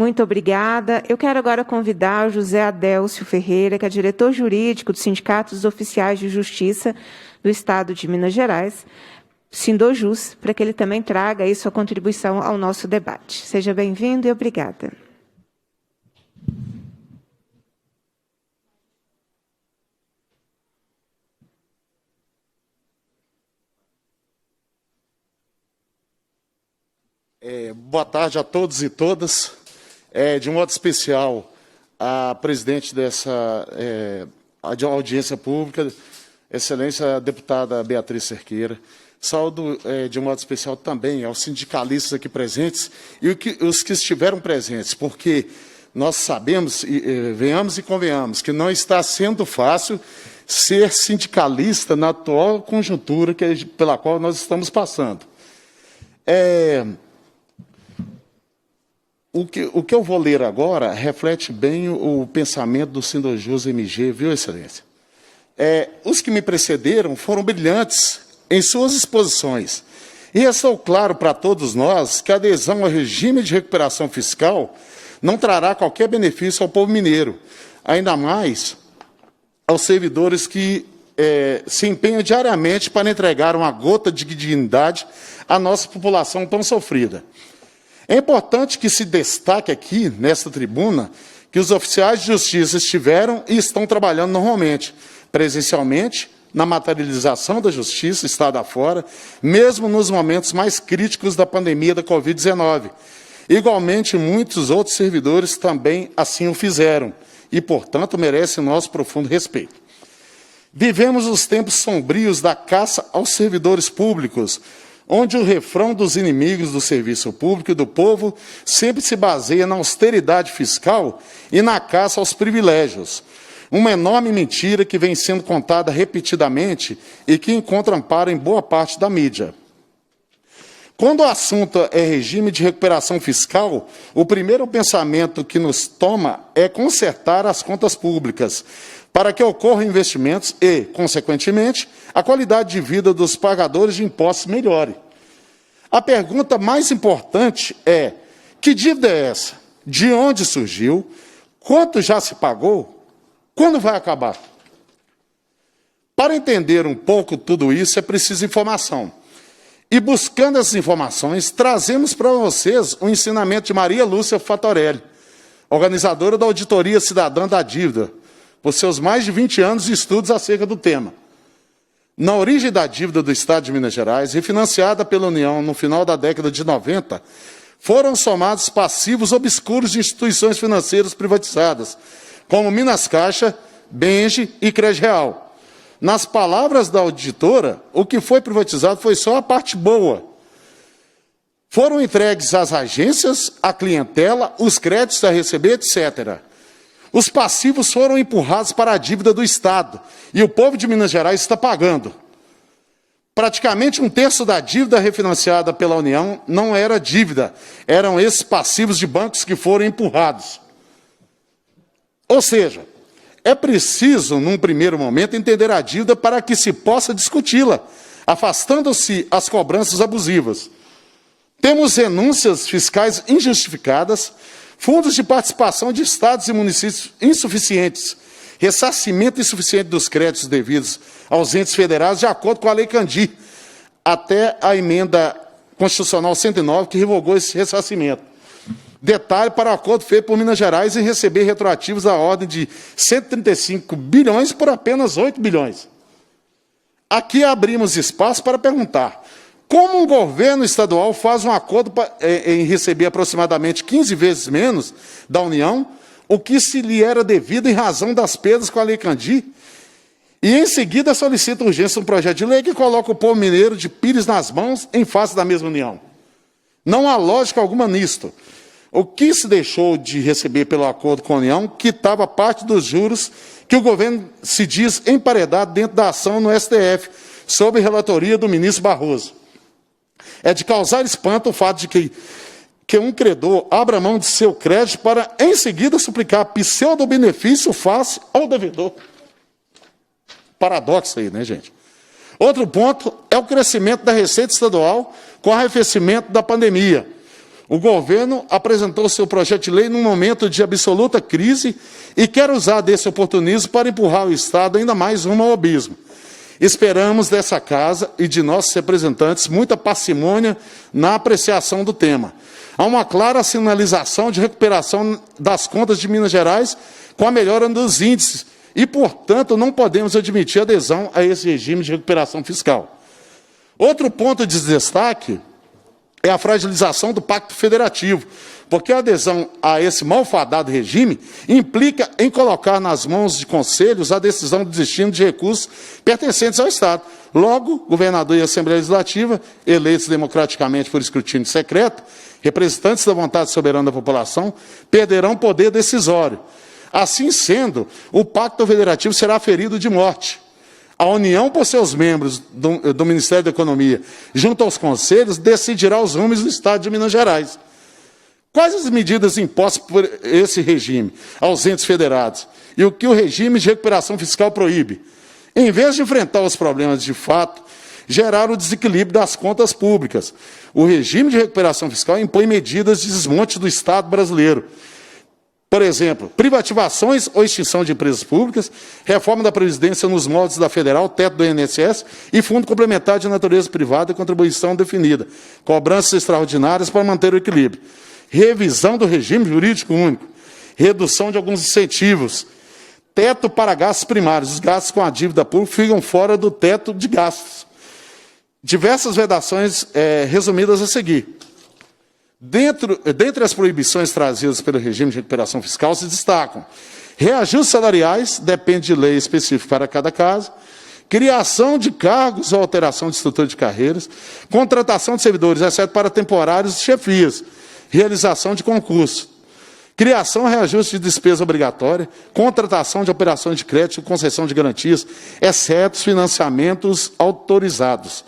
Muito obrigada. Eu quero agora convidar o José Adélcio Ferreira, que é diretor jurídico do Sindicato dos Oficiais de Justiça do Estado de Minas Gerais, Sindojus, para que ele também traga aí sua contribuição ao nosso debate. Seja bem-vindo e obrigada. Boa tarde a todos e todas. De modo especial, a presidente dessa audiência pública, excelência deputada Beatriz Cerqueira. Saúdo de modo especial também aos sindicalistas aqui presentes e os que estiveram presentes, porque nós sabemos, venhamos e convenhamos, que não está sendo fácil ser sindicalista na atual conjuntura pela qual nós estamos passando. O que eu vou ler agora reflete bem o pensamento do Sindojus MG, viu, excelência? Os que me precederam foram brilhantes em suas exposições. E restou claro para todos nós que a adesão ao regime de recuperação fiscal não trará qualquer benefício ao povo mineiro, ainda mais aos servidores que se empenham diariamente para entregar uma gota de dignidade à nossa população tão sofrida. É importante que se destaque aqui, nesta tribuna, que os oficiais de justiça estiveram e estão trabalhando normalmente, presencialmente, na materialização da justiça, estado afora, mesmo nos momentos mais críticos da pandemia da Covid-19. Igualmente, muitos outros servidores também assim o fizeram e, portanto, merecem nosso profundo respeito. Vivemos os tempos sombrios da caça aos servidores públicos, onde o refrão dos inimigos do serviço público e do povo sempre se baseia na austeridade fiscal e na caça aos privilégios. Uma enorme mentira que vem sendo contada repetidamente e que encontra amparo em boa parte da mídia. Quando o assunto é regime de recuperação fiscal, o primeiro pensamento que nos toma é consertar as contas públicas, para que ocorram investimentos e, consequentemente, a qualidade de vida dos pagadores de impostos melhore. A pergunta mais importante é: que dívida é essa? De onde surgiu? Quanto já se pagou? Quando vai acabar? Para entender um pouco tudo isso, é preciso informação. E buscando essas informações, trazemos para vocês o ensinamento de Maria Lúcia Fatorelli, organizadora da Auditoria Cidadã da Dívida, por seus mais de 20 anos de estudos acerca do tema. Na origem da dívida do Estado de Minas Gerais, refinanciada pela União no final da década de 90, foram somados passivos obscuros de instituições financeiras privatizadas, como Minas Caixa, Benge e Credireal. Nas palavras da auditora, o que foi privatizado foi só a parte boa. Foram entregues às agências, à clientela, os créditos a receber, etc. Os passivos foram empurrados para a dívida do Estado, e o povo de Minas Gerais está pagando. Praticamente 1/3 da dívida refinanciada pela União não era dívida, eram esses passivos de bancos que foram empurrados. Ou seja, é preciso, num primeiro momento, entender a dívida para que se possa discuti-la, afastando-se as cobranças abusivas. Temos renúncias fiscais injustificadas, fundos de participação de estados e municípios insuficientes, ressarcimento insuficiente dos créditos devidos aos entes federados, de acordo com a Lei Candir, até a emenda constitucional 109, que revogou esse ressarcimento. Detalhe para o acordo feito por Minas Gerais em receber retroativos da ordem de 135 bilhões por apenas 8 bilhões. Aqui abrimos espaço para perguntar: como um governo estadual faz um acordo em receber aproximadamente 15 vezes menos da União, o que se lhe era devido em razão das perdas com a Lei Candir, e em seguida solicita urgência um projeto de lei que coloca o povo mineiro de pires nas mãos em face da mesma União? Não há lógica alguma nisto. O que se deixou de receber pelo acordo com a União quitava parte dos juros que o governo se diz emparedado dentro da ação no STF, sob relatoria do ministro Barroso. É de causar espanto o fato de que um credor abra mão de seu crédito para, em seguida, suplicar pseudo-benefício face ao devedor. Paradoxo aí, né, gente? Outro ponto é o crescimento da receita estadual com o arrefecimento da pandemia. O governo apresentou seu projeto de lei num momento de absoluta crise e quer usar desse oportunismo para empurrar o Estado ainda mais rumo ao abismo. Esperamos dessa casa e de nossos representantes muita parcimônia na apreciação do tema. Há uma clara sinalização de recuperação das contas de Minas Gerais com a melhora dos índices e, portanto, não podemos admitir adesão a esse regime de recuperação fiscal. Outro ponto de destaque é a fragilização do Pacto Federativo, porque a adesão a esse malfadado regime implica em colocar nas mãos de conselhos a decisão do destino de recursos pertencentes ao Estado. Logo, governador e Assembleia Legislativa, eleitos democraticamente por escrutínio secreto, representantes da vontade soberana da população, perderão poder decisório. Assim sendo, o Pacto Federativo será ferido de morte. A União, por seus membros do Ministério da Economia, junto aos conselhos, decidirá os rumos do Estado de Minas Gerais. Quais as medidas impostas por esse regime aos entes federados? E o que o regime de recuperação fiscal proíbe? Em vez de enfrentar os problemas de fato, gerar o desequilíbrio das contas públicas. O regime de recuperação fiscal impõe medidas de desmonte do Estado brasileiro. Por exemplo, privatizações ou extinção de empresas públicas, reforma da Previdência nos moldes da Federal, teto do INSS e fundo complementar de natureza privada e contribuição definida, cobranças extraordinárias para manter o equilíbrio, revisão do regime jurídico único, redução de alguns incentivos, teto para gastos primários. Os gastos com a dívida pública ficam fora do teto de gastos. Diversas vedações resumidas a seguir. Dentre as proibições trazidas pelo regime de recuperação fiscal se destacam reajustes salariais, depende de lei específica para cada caso, criação de cargos ou alteração de estrutura de carreiras, contratação de servidores, exceto para temporários e chefias, realização de concurso, criação e reajuste de despesa obrigatória, contratação de operações de crédito e concessão de garantias, exceto os financiamentos autorizados.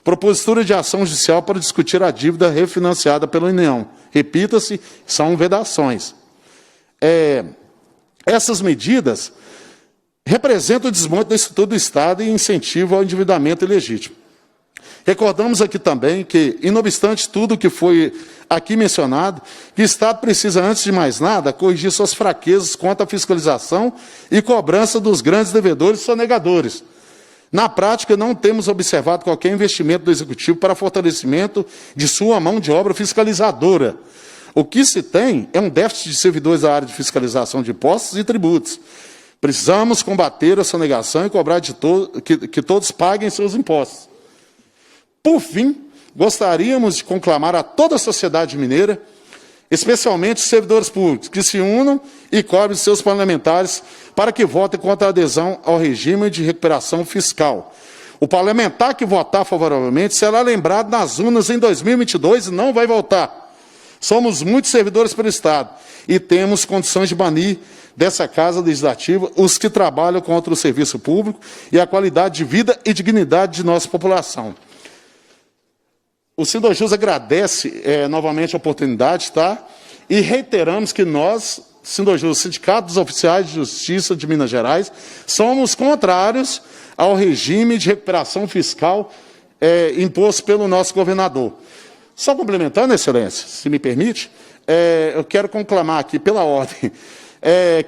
Propositura de ação judicial para discutir a dívida refinanciada pela União. Repita-se, são vedações. Essas medidas representam o desmonte da estrutura do Estado e incentivo ao endividamento ilegítimo. Recordamos aqui também que, não obstante tudo que foi aqui mencionado, que o Estado precisa, antes de mais nada, corrigir suas fraquezas quanto à fiscalização e cobrança dos grandes devedores e sonegadores. Na prática, não temos observado qualquer investimento do Executivo para fortalecimento de sua mão de obra fiscalizadora. O que se tem é um déficit de servidores da área de fiscalização de impostos e tributos. Precisamos combater a sonegação e cobrar que todos paguem seus impostos. Por fim, gostaríamos de conclamar a toda a sociedade mineira, especialmente os servidores públicos, que se unam e cobrem seus parlamentares para que votem contra a adesão ao regime de recuperação fiscal. O parlamentar que votar favoravelmente será lembrado nas urnas em 2022 e não vai voltar. Somos muitos servidores pelo Estado e temos condições de banir dessa Casa Legislativa os que trabalham contra o serviço público e a qualidade de vida e dignidade de nossa população. O Sindojus agradece novamente a oportunidade, tá? E reiteramos que nós, Sindojus, Sindicato dos Oficiais de Justiça de Minas Gerais, somos contrários ao regime de recuperação fiscal imposto pelo nosso governador. Só complementando, Excelência, se me permite, eu quero conclamar aqui pela ordem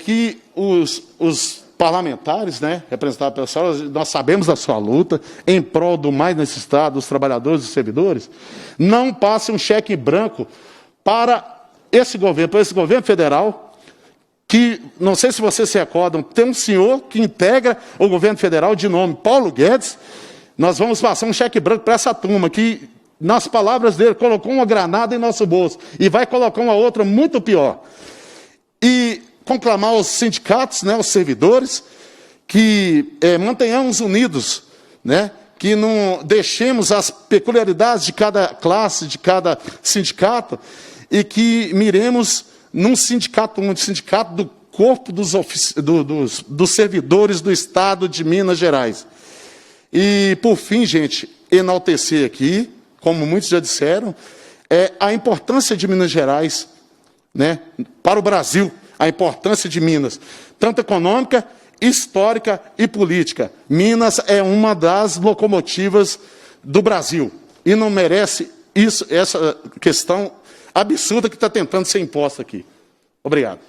que os parlamentares, né, representados pela senhora, nós sabemos da sua luta em prol do mais necessitado, dos trabalhadores e dos servidores, não passe um cheque branco para esse governo federal, que, não sei se vocês se recordam, tem um senhor que integra o governo federal de nome Paulo Guedes. Nós vamos passar um cheque branco para essa turma que, nas palavras dele, colocou uma granada em nosso bolso e vai colocar uma outra muito pior. E conclamar aos sindicatos, né, aos servidores, que mantenhamos unidos, né, que não deixemos as peculiaridades de cada classe, de cada sindicato, e que miremos num sindicato único, sindicato do corpo dos servidores do Estado de Minas Gerais. E, por fim, gente, enaltecer aqui, como muitos já disseram, a importância de Minas Gerais, né, para o Brasil, a importância de Minas, tanto econômica, histórica e política. Minas é uma das locomotivas do Brasil e não merece essa questão absurda que está tentando ser imposta aqui. Obrigado.